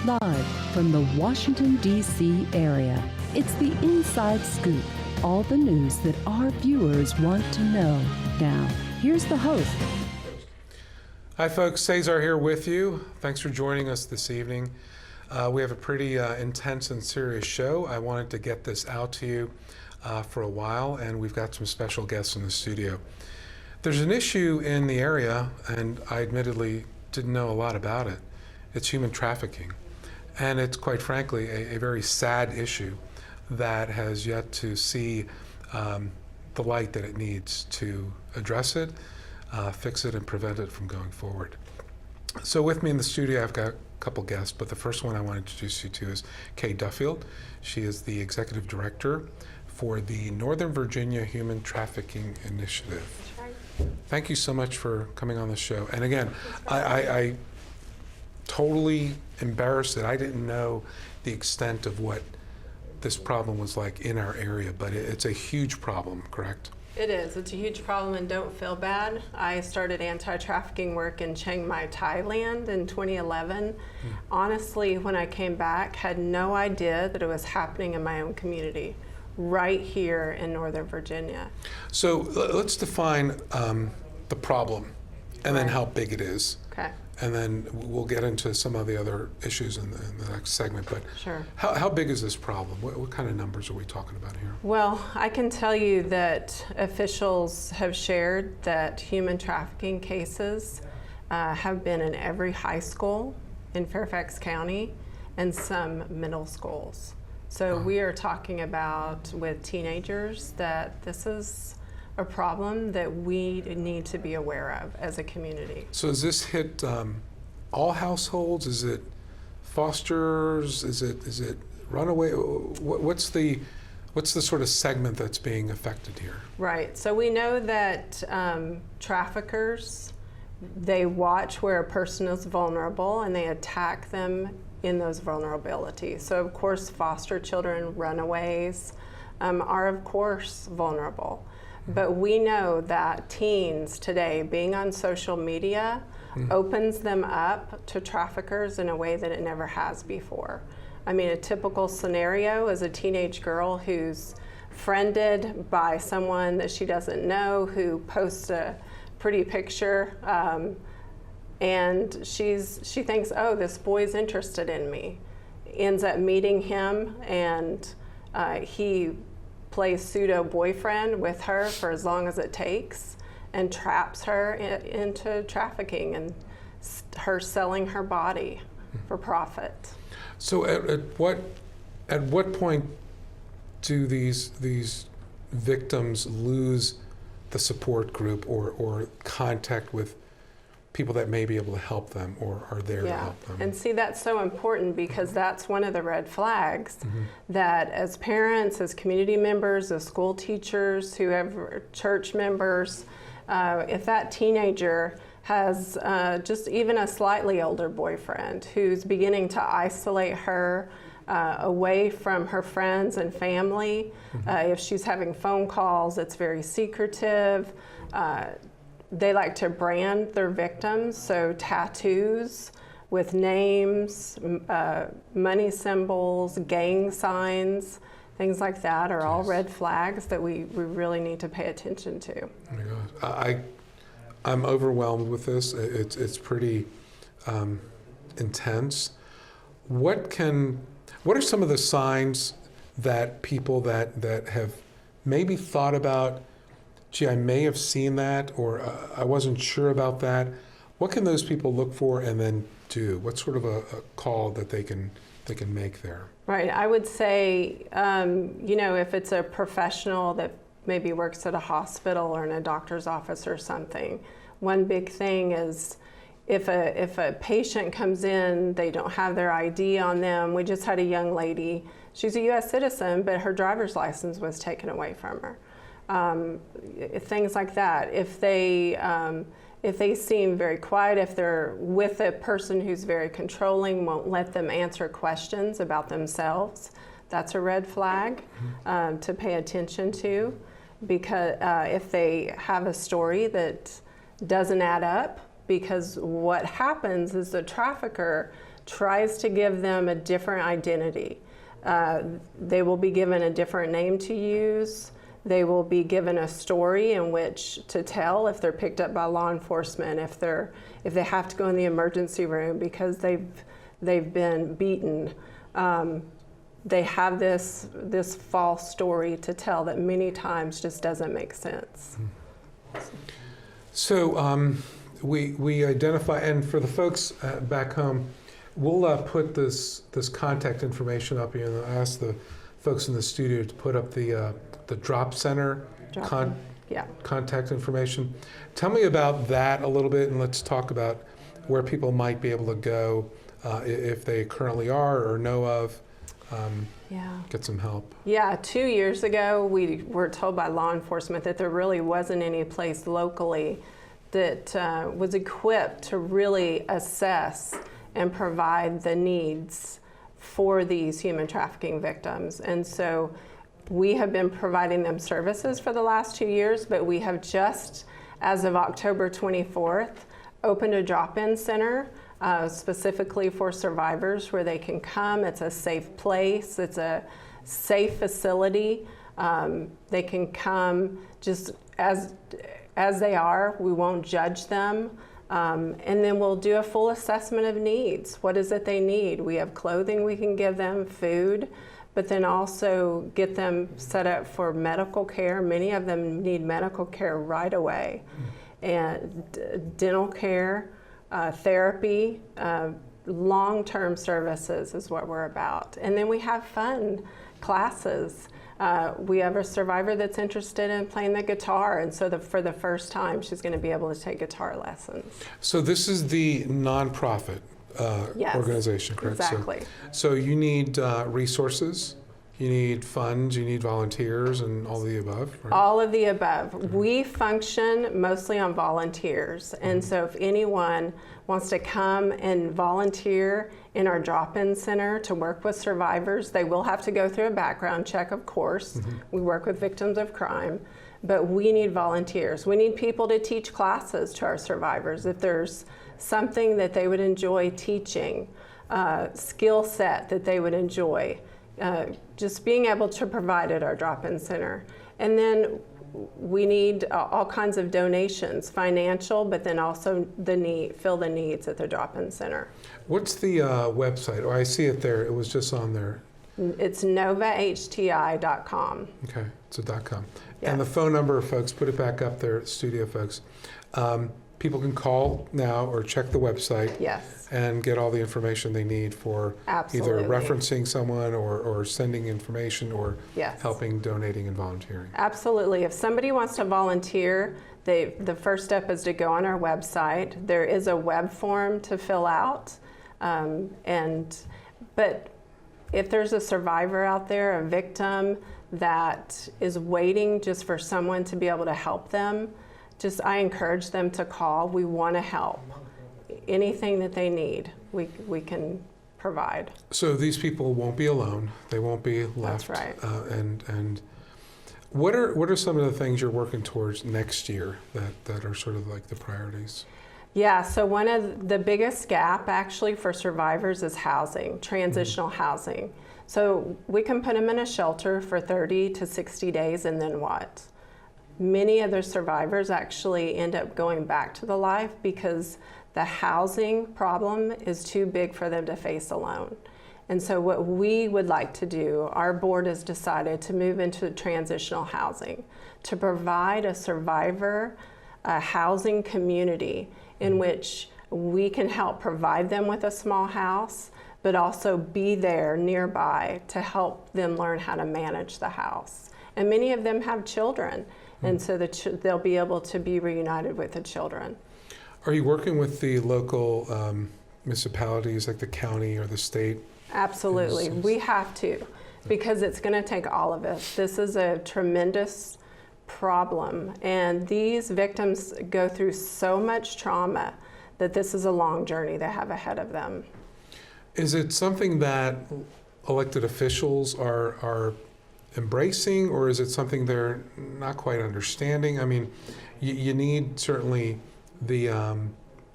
Live from the Washington, D.C. area, it's the Inside Scoop. All the news that our viewers want to know. Now, here's the host. Hi folks, Cesar here with you. Thanks for joining us this evening. We have a pretty intense and serious show. I wanted to get this out to you for a while, and we've got some special guests in the studio. There's an issue in the area, and I admittedly didn't know a lot about it. It's human trafficking. And it's quite frankly a very sad issue that has yet to see the light that it needs to address it, fix it, and prevent it from going forward. So with me in the studio, I've got a couple guests, but the first one I want to introduce you to is Kay Duffield. She is the Executive Director for the Northern Virginia Human Trafficking Initiative. Thank you so much for coming on the show. And again, I totally embarrassed that I didn't know the extent of what this problem was like in our area, but it's a huge problem, correct? It is. It's a huge problem, and don't feel bad. I started anti-trafficking work in Chiang Mai, Thailand in 2011. Honestly, when I came back, had no idea that it was happening in my own community, right here in Northern Virginia. So let's define the problem and then how big it is. Okay. And then we'll get into some of the other issues in the next segment. But sure. How big is this problem? What kind of numbers are we talking about here? Well, I can tell you that officials have shared that human trafficking cases have been in every high school in Fairfax County and some middle schools. So we are talking about with teenagers that this is a problem that we need to be aware of as a community. So does this hit all households? Is it fosters? Is it runaway? What's the sort of segment that's being affected here? Right. So we know that traffickers, they watch where a person is vulnerable and they attack them in those vulnerabilities. So of course foster children, runaways are of course vulnerable. But we know that teens today, being on social media, opens them up to traffickers in a way that it never has before. I mean, a typical scenario is a teenage girl who's friended by someone that she doesn't know, who posts a pretty picture, and she thinks, oh, this boy's interested in me. Ends up meeting him, and he plays pseudo-boyfriend with her for as long as it takes and traps her into trafficking and her selling her body for profit. So at what point do these victims lose the support group or contact with people that may be able to help them or are there to help them? And see, that's so important because that's one of the red flags that as parents, as community members, as school teachers, whoever, church members, if that teenager has just even a slightly older boyfriend who's beginning to isolate her away from her friends and family, if she's having phone calls, it's very secretive. They like to brand their victims, so tattoos with names, money symbols, gang signs, things like that are all red flags that we really need to pay attention to. Oh my gosh. I'm overwhelmed with this. It's pretty intense. What are some of the signs that people that have maybe thought about, gee, I may have seen that, or I wasn't sure about that. What can those people look for and then do? What's sort of a call that they can make there? Right, I would say, if it's a professional that maybe works at a hospital or in a doctor's office or something, one big thing is if a patient comes in, they don't have their ID on them. We just had a young lady, she's a US citizen, but her driver's license was taken away from her. Things like that. If they seem very quiet, if they're with a person who's very controlling, won't let them answer questions about themselves, that's a red flag to pay attention to. Because if they have a story that doesn't add up, because what happens is the trafficker tries to give them a different identity. They will be given a different name to use. They will be given a story in which to tell if they're picked up by law enforcement, if they have to go in the emergency room because they've been beaten. They have this false story to tell that many times just doesn't make sense. So we identify, and for the folks back home, we'll put this contact information up here, and I'll ask the folks in the studio to put up the Drop Center contact information. Tell me about that a little bit, and let's talk about where people might be able to go if they currently are or know of. Get some help. Yeah, 2 years ago, we were told by law enforcement that there really wasn't any place locally that was equipped to really assess and provide the needs for these human trafficking victims. And so we have been providing them services for the last 2 years, but we have just, as of October 24th, opened a drop-in center specifically for survivors where they can come. It's a safe place. It's a safe facility. They can come just as they are. We won't judge them. And then we'll do a full assessment of needs. What is it they need? We have clothing we can give them, food, but then also get them set up for medical care. Many of them need medical care right away. And dental care, therapy, long-term services is what we're about. And then we have fun classes. We have a survivor that's interested in playing the guitar, and so for the first time, she's going to be able to take guitar lessons. So this is the nonprofit Yes, organization, correct? Exactly. So you need resources, you need funds, you need volunteers, and all of the above, right? All of the above. We function mostly on volunteers, and so if anyone wants to come and volunteer in our drop-in center to work with survivors, they will have to go through a background check, of course. We work with victims of crime, but we need volunteers. We need people to teach classes to our survivors. If there's something that they would enjoy teaching, skill set that they would enjoy, just being able to provide at our drop-in center. And then we need all kinds of donations, financial, but then also fill the needs at the drop-in center. What's the website? Oh, I see it there. It was just on there. It's novahti.com. Okay, it's a .com. Yes. And the phone number, folks, put it back up there, studio folks. People can call now or check the website. Yes. And get all the information they need for Absolutely. either referencing someone or sending information or Yes. helping, donating, and volunteering. Absolutely. If somebody wants to volunteer, the first step is to go on our website. There is a web form to fill out. But if there's a survivor out there, a victim that is waiting just for someone to be able to help them, I encourage them to call. We want to help. Anything that they need, we can provide. So these people won't be alone. They won't be left. That's right. And what are some of the things you're working towards next year that are sort of like the priorities? Yeah, so one of the biggest gap actually for survivors is housing, transitional housing. So we can put them in a shelter for 30 to 60 days, and then what? Many of the survivors actually end up going back to the life because the housing problem is too big for them to face alone. And so what we would like to do, our board has decided to move into transitional housing, to provide a survivor housing community in which we can help provide them with a small house, but also be there nearby to help them learn how to manage the house. And many of them have children, and so they'll be able to be reunited with the children. Are you working with the local municipalities like the county or the state? Absolutely. We have to, because it's going to take all of us. This is a tremendous problem, and these victims go through so much trauma that this is a long journey they have ahead of them. Is it something that elected officials are embracing, or is it something they're not quite understanding? I mean, you need certainly the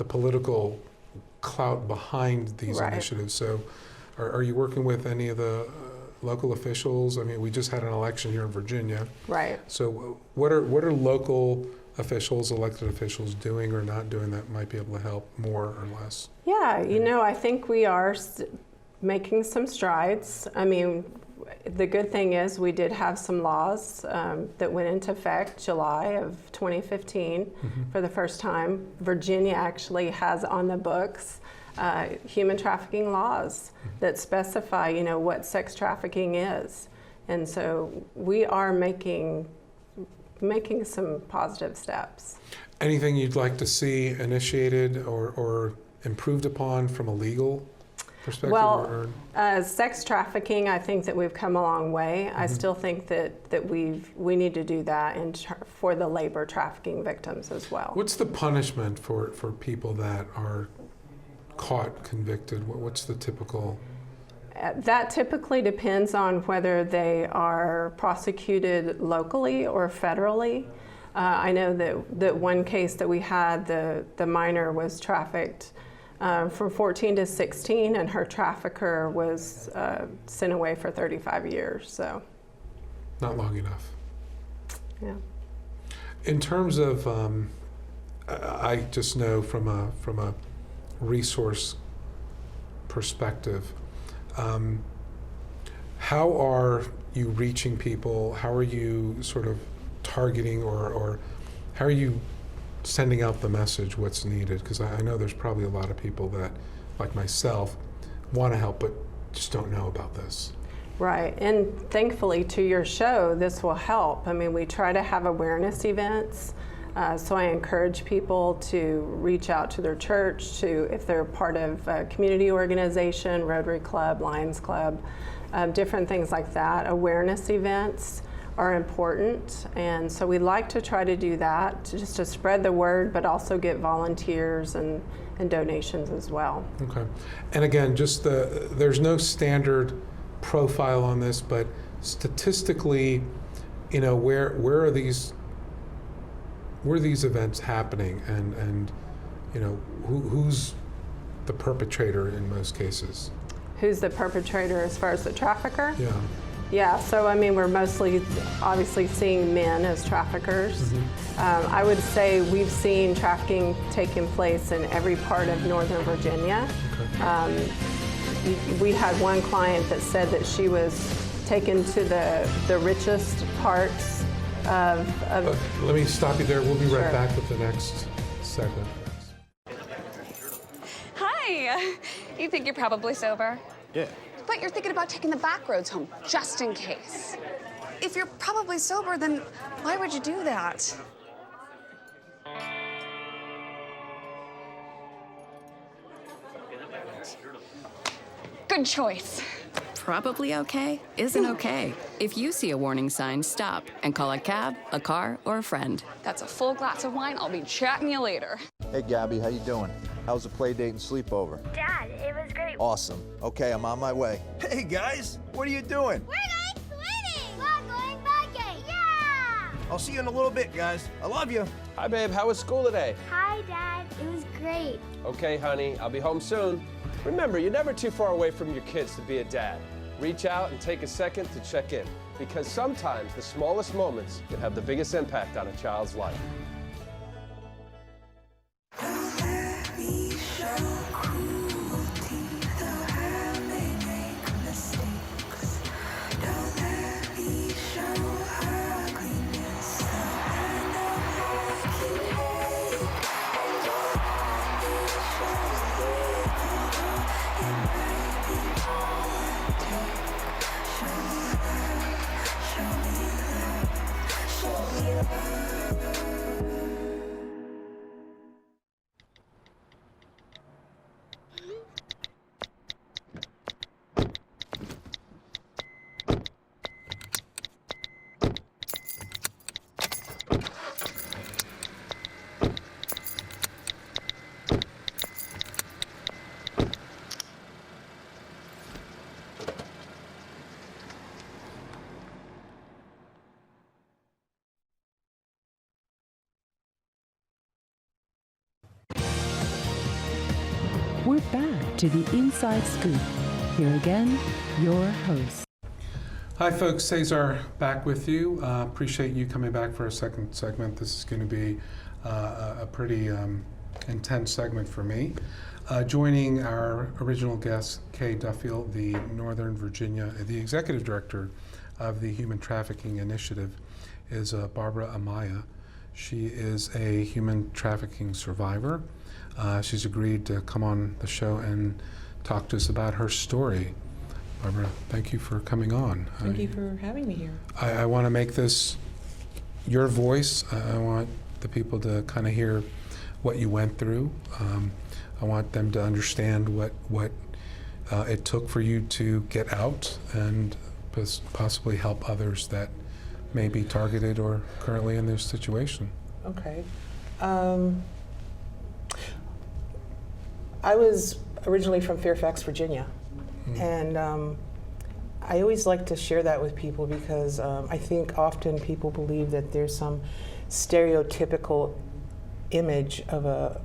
political clout behind these Right. initiatives. So are you working with any of the local officials? I mean, we just had an election here in Virginia. Right. So what are local officials, elected officials doing or not doing that might be able to help more or less? Yeah, you know, I think we are making some strides. I mean, the good thing is we did have some laws that went into effect July of 2015 for the first time. Virginia actually has on the books human trafficking laws that specify, you know, what sex trafficking is. And so we are making some positive steps. Anything you'd like to see initiated or improved upon from a legal perspective? Well, sex trafficking, I think that we've come a long way. I still think that we need to do that for the labor trafficking victims as well. What's the punishment for people that are caught convicted? What's the typical? That typically depends on whether they are prosecuted locally or federally. I know that one case that we had, the minor was trafficked from 14 to 16, and her trafficker was sent away for 35 years. So, Not long enough. yeah. In terms of, I just know from a resource perspective, how are you reaching people? How are you sort of targeting or how are you sending out the message what's needed? Because I know there's probably a lot of people that, like myself, want to help but just don't know about this. Right, and thankfully to your show, this will help. I mean, we try to have awareness events, so I encourage people to reach out to their church, if they're part of a community organization, Rotary Club, Lions Club, different things like that. Awareness events are important, and so we like to try to do that just to spread the word, but also get volunteers and donations as well. Okay, and again, just there's no standard profile on this, but statistically, you know, where are these events happening, and you know, who's the perpetrator in most cases? Who's the perpetrator as far as the trafficker? Yeah. Yeah, so I mean, we're mostly obviously seeing men as traffickers. I would say we've seen trafficking taking place in every part of Northern Virginia. Okay. We had one client that said that she was taken to the richest parts of Let me stop you there. We'll be right Sure. back with the next segment. Hi! You think you're probably sober? Yeah. But you're thinking about taking the back roads home, just in case. If you're probably sober, then why would you do that? Good choice. Probably okay isn't okay. If you see a warning sign, stop and call a cab, a car, or a friend. That's a full glass of wine. I'll be chatting you later. Hey, Gabby, how you doing? How's the play date and sleepover? Dad, it was great. Awesome. Okay, I'm on my way. Hey, guys, what are you doing? We're going swimming! We're going biking! Yeah! I'll see you in a little bit, guys. I love you. Hi, babe. How was school today? Hi, Dad. It was great. Okay, honey. I'll be home soon. Remember, you're never too far away from your kids to be a dad. Reach out and take a second to check in, because sometimes the smallest moments can have the biggest impact on a child's life. we're back to the Inside Scoop. Here again, your host. Hi folks, Cesar back with you. Appreciate you coming back for a second segment. This is going to be a pretty intense segment for me. Joining our original guest, Kay Duffield, the the Executive Director of the Human Trafficking Initiative, is Barbara Amaya. She is a human trafficking survivor. She's agreed to come on the show and talk to us about her story. Barbara, thank you for coming on. Thank you for having me here. I want to make this your voice. I want the people to kind of hear what you went through. I want them to understand what it took for you to get out and possibly help others that may be targeted or currently in this situation. Okay. I was originally from Fairfax, Virginia. And I always like to share that with people because I think often people believe that there's some stereotypical image of a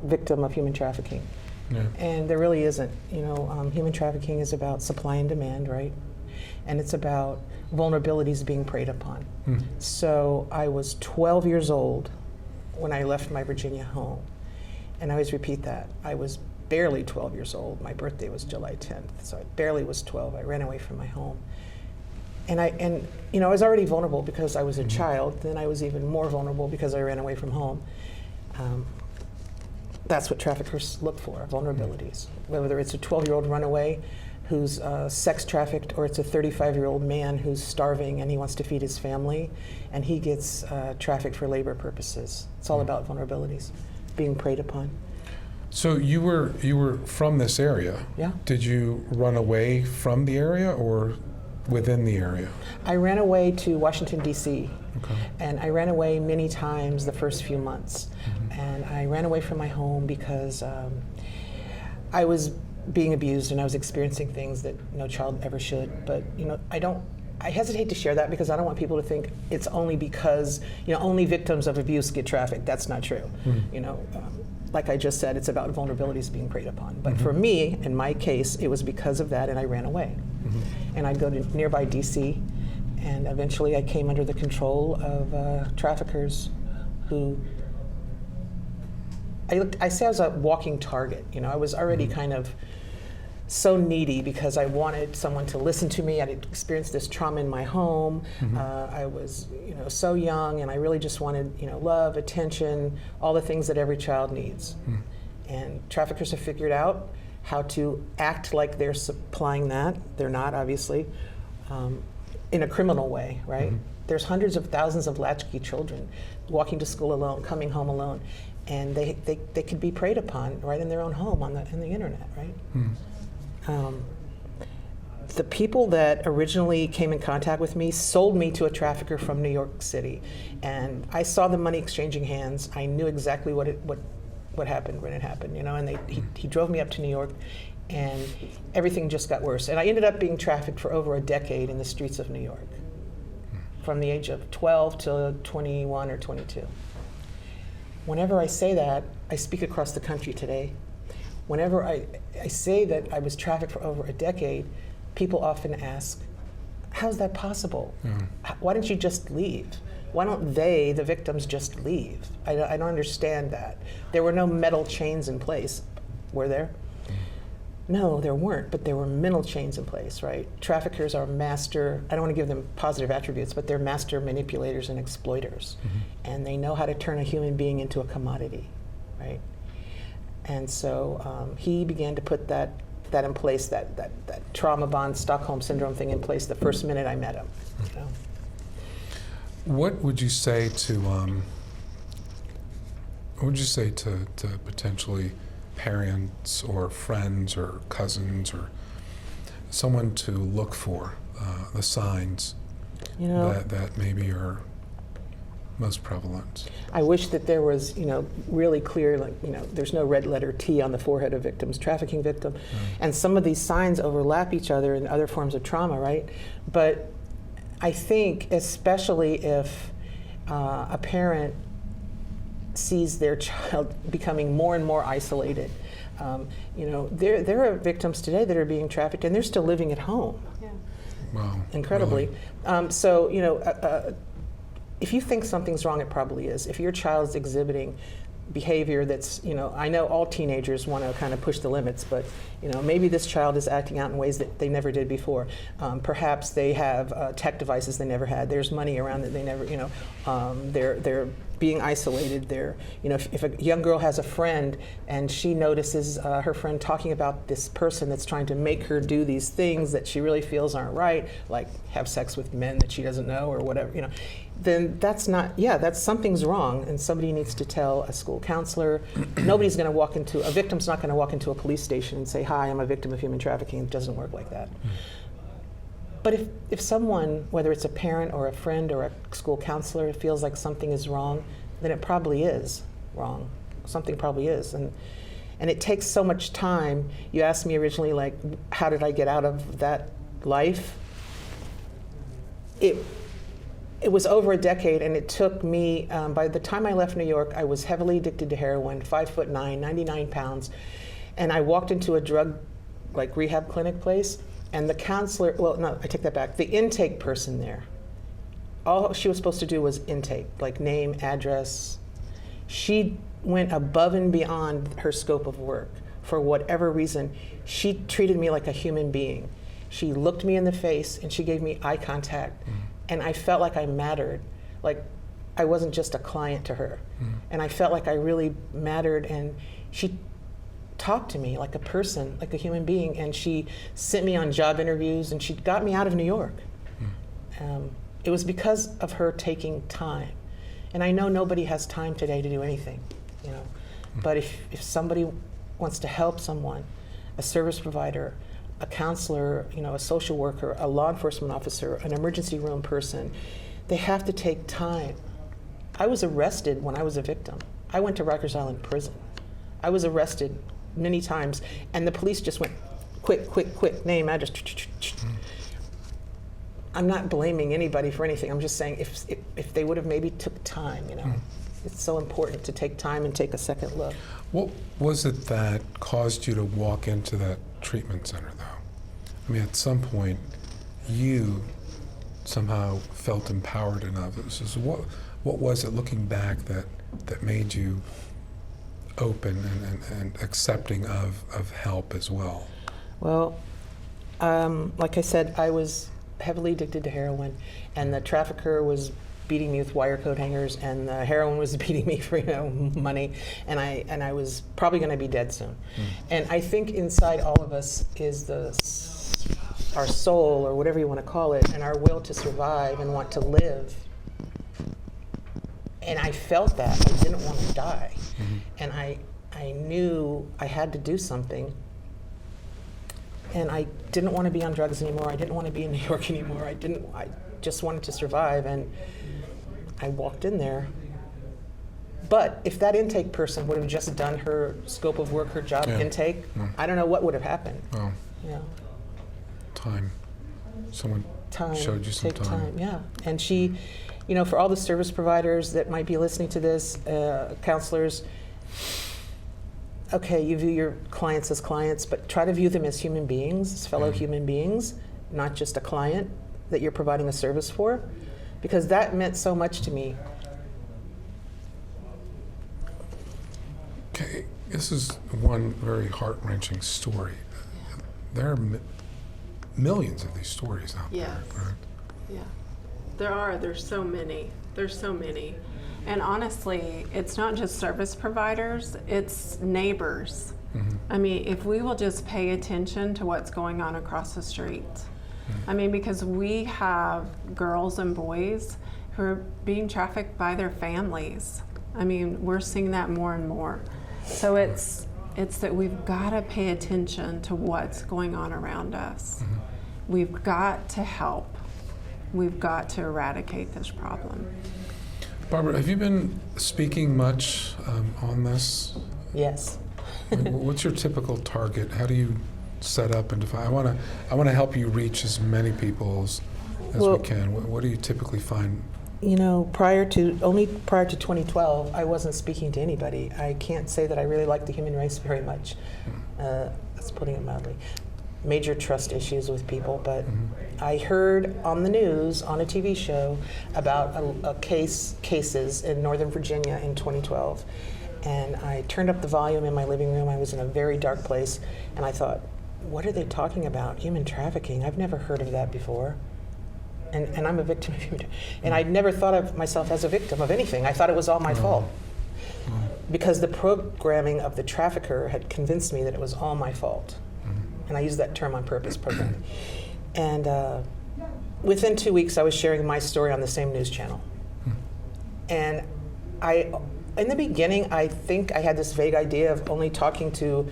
victim of human trafficking. Yeah. And there really isn't. You know, human trafficking is about supply and demand, right? And it's about vulnerabilities being preyed upon. So I was 12 years old when I left my Virginia home. And I always repeat that. I was barely 12 years old. My birthday was July 10th, so I barely was 12. I ran away from my home. And you know, I was already vulnerable because I was a child. Then I was even more vulnerable because I ran away from home. That's what traffickers look for, vulnerabilities. Whether it's a 12-year-old runaway who's sex trafficked, or it's a 35-year-old man who's starving and he wants to feed his family, and he gets trafficked for labor purposes. It's all about vulnerabilities being preyed upon. So you were from this area. Yeah. Did you run away from the area or within the area? I ran away to Washington, D.C. Okay. And I ran away many times the first few months. And I ran away from my home because I was being abused and I was experiencing things that no child ever should. But you know, I hesitate to share that because I don't want people to think it's only because, you know, only victims of abuse get trafficked. That's not true. You know, like I just said, it's about vulnerabilities being preyed upon. But for me, in my case, it was because of that, and I ran away. And I'd go to nearby DC, and eventually I came under the control of traffickers who, I say I was a walking target. You know, I was already kind of so needy because I wanted someone to listen to me. I'd experienced this trauma in my home. I was, you know, so young, and I really just wanted, you know, love, attention, all the things that every child needs. And traffickers have figured out how to act like they're supplying that. They're not, obviously, in a criminal way, right? There's hundreds of thousands of latchkey children walking to school alone, coming home alone, and they could be preyed upon right in their own home on the internet, right? The people that originally came in contact with me sold me to a trafficker from New York City, and I saw the money exchanging hands. I knew exactly what happened when it happened, you know. And he drove me up to New York, and everything just got worse. And I ended up being trafficked for over a decade in the streets of New York, from the age of 12 to 21 or 22. Whenever I say that, I speak across the country today. Whenever I say that I was trafficked for over a decade, people often ask, how's that possible? Why don't you just leave? Why don't they, the victims, just leave? I don't understand that. There were no metal chains in place, were there? No, there weren't, but there were mental chains in place, right? Traffickers are master, I don't want to give them positive attributes, but they're master manipulators and exploiters. And they know how to turn a human being into a commodity, right? And so he began to put that in place, that trauma bond, Stockholm syndrome thing in place the first minute I met him. You know? What would you say to potentially parents or friends or cousins or someone to look for the signs, you know, that maybe are most prevalent? I wish that there was, you know, really clear, like, you know, there's no red letter T on the forehead of victims, trafficking victim. And some of these signs overlap each other in other forms of trauma, right? But I think especially if a parent sees their child becoming more and more isolated, You know, there are victims today that are being trafficked, and they're still living at home. Yeah. Wow. Incredibly. Really? So, you know, if you think something's wrong, it probably is. If your child's exhibiting behavior that's, you know, I know all teenagers want to kind of push the limits, but, you know, maybe this child is acting out in ways that they never did before. Perhaps they have tech devices they never had. There's money around that they never, you know, they're being isolated. They're, you know, if a young girl has a friend and she notices her friend talking about this person that's trying to make her do these things that she really feels aren't right, like have sex with men that she doesn't know or whatever, you know, then that's not, that's something's wrong, and somebody needs to tell a school counselor. Nobody's going to walk into, a victim's not going to walk into a police station and say, hi, I'm a victim of human trafficking. It doesn't work like that. But if someone, whether it's a parent or a friend or a school counselor, feels like something is wrong, then it probably is wrong. Something probably is. And it takes so much time. You asked me originally, like, how did I get out of that life? It was over a decade, and it took me, by the time I left New York, I was heavily addicted to heroin, 5'9", 99 pounds. And I walked into a drug, like, rehab clinic place, and the counselor, well, no, I take that back. The intake person there, all she was supposed to do was intake, like name, address. She went above and beyond her scope of work. For whatever reason, she treated me like a human being. She looked me in the face, and she gave me eye contact. And I felt like I mattered, like I wasn't just a client to her. And I felt like I really mattered, and she talked to me like a person, like a human being, and she sent me on job interviews, and she got me out of New York. It was because of her taking time. And I know nobody has time today to do anything, you know. But if somebody wants to help someone, a service provider, a counselor, you know, a social worker, a law enforcement officer, an emergency room person, they have to take time. I was arrested when I was a victim. I went to Rikers Island prison. I was arrested many times, and the police just went, quick, name, address. I'm not blaming anybody for anything. I'm just saying if they would have maybe took time, you know. It's so important to take time and take a second look. What was it that caused you to walk into that treatment center, though? I mean, at some point, you somehow felt empowered enough. So what was it, looking back, that made you open and accepting of help as well? Well, like I said, I was heavily addicted to heroin, and the trafficker was beating me with wire coat hangers, and the heroin was beating me for, you know, money, and I was probably going to be dead soon. And I think inside all of us is our soul, or whatever you want to call it, and our will to survive and want to live. And I felt that. I didn't want to die. And I knew I had to do something. And I didn't want to be on drugs anymore. I didn't want to be in New York anymore. I just wanted to survive, and I walked in there. But if that intake person would have just done her scope of work, her job intake, I don't know what would have happened. Oh. Yeah. Time. Someone showed you some time. Yeah. And she, you know, for all the service providers that might be listening to this, counselors, okay, you view your clients as clients, but try to view them as human beings, as fellow human beings, not just a client that you're providing a service for, because that meant so much to me. Okay, this is one very heart-wrenching story. There are millions of these stories out there, correct? Yeah, there's so many. And honestly, it's not just service providers, it's neighbors. I mean, if we will just pay attention to what's going on across the street. I mean, because we have girls and boys who are being trafficked by their families. I mean, we're seeing that more and more. So it's that we've got to pay attention to what's going on around us. We've got to help. We've got to eradicate this problem. Barbara, have you been speaking much on this? Yes. What's your typical target? How do you set up and define? I want to help you reach as many people as we can. What do you typically find You know, only prior to 2012, I wasn't speaking to anybody. I can't say that I really like the human race very much. That's putting it mildly. Major trust issues with people, but I heard on the news, on a TV show, about cases in Northern Virginia in 2012. And I turned up the volume in my living room. I was in a very dark place, and I thought, what are they talking about? Human trafficking? I've never heard of that before. And I'm a victim of human trafficking. And I'd never thought of myself as a victim of anything. I thought it was all my fault. Because the programming of the trafficker had convinced me that it was all my fault. And I use that term on purpose, programming. And within 2 weeks, I was sharing my story on the same news channel. And in the beginning, I think I had this vague idea of only talking to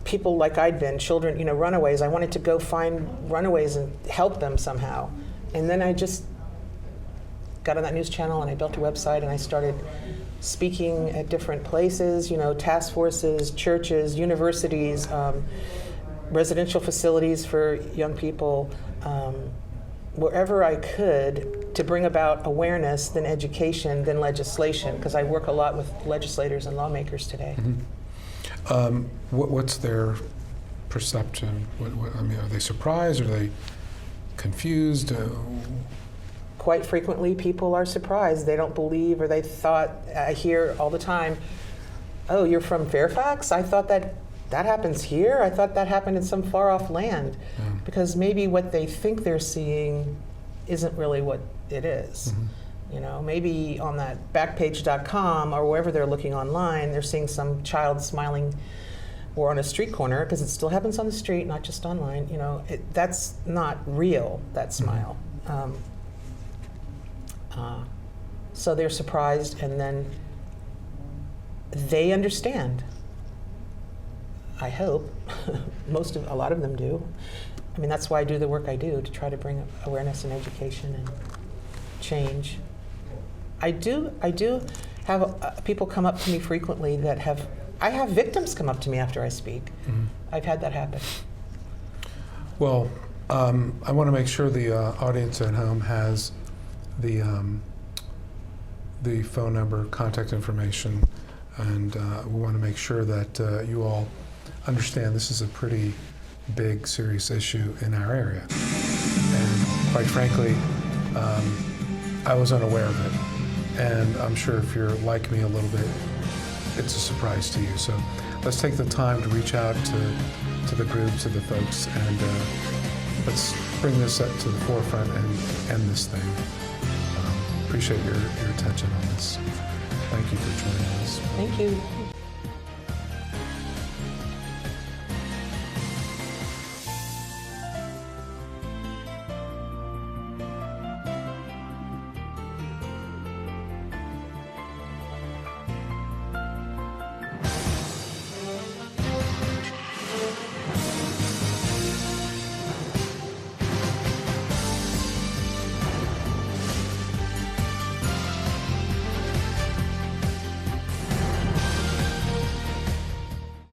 people like I'd been, children, you know, runaways. I wanted to go find runaways and help them somehow. And then I just got on that news channel and I built a website and I started speaking at different places, you know, task forces, churches, universities, residential facilities for young people, wherever I could to bring about awareness, then education, then legislation, because I work a lot with legislators and lawmakers today. What's their perception? I mean, are they surprised? Are they confused? Quite frequently, people are surprised. They don't believe, or they thought, I hear all the time, oh, you're from Fairfax? I thought that happens here? I thought that happened in some far off land. Because maybe what they think they're seeing isn't really what it is. You know, maybe on that Backpage.com or wherever they're looking online, they're seeing some child smiling or on a street corner, because it still happens on the street, not just online. You know, that's not real, that smile. So they're surprised, and then they understand. I hope. A lot of them do. I mean, that's why I do the work I do, to try to bring awareness and education and change. I do have people come up to me frequently I have victims come up to me after I speak. I've had that happen. Well, I want to make sure the audience at home has the phone number, contact information, and we want to make sure that you all understand this is a pretty big, serious issue in our area. And quite frankly, I was unaware of it. And I'm sure if you're like me a little bit, it's a surprise to you. So let's take the time to reach out to the groups, to the folks, and let's bring this up to the forefront and end this thing. Appreciate your attention on this. Thank you for joining us. Thank you.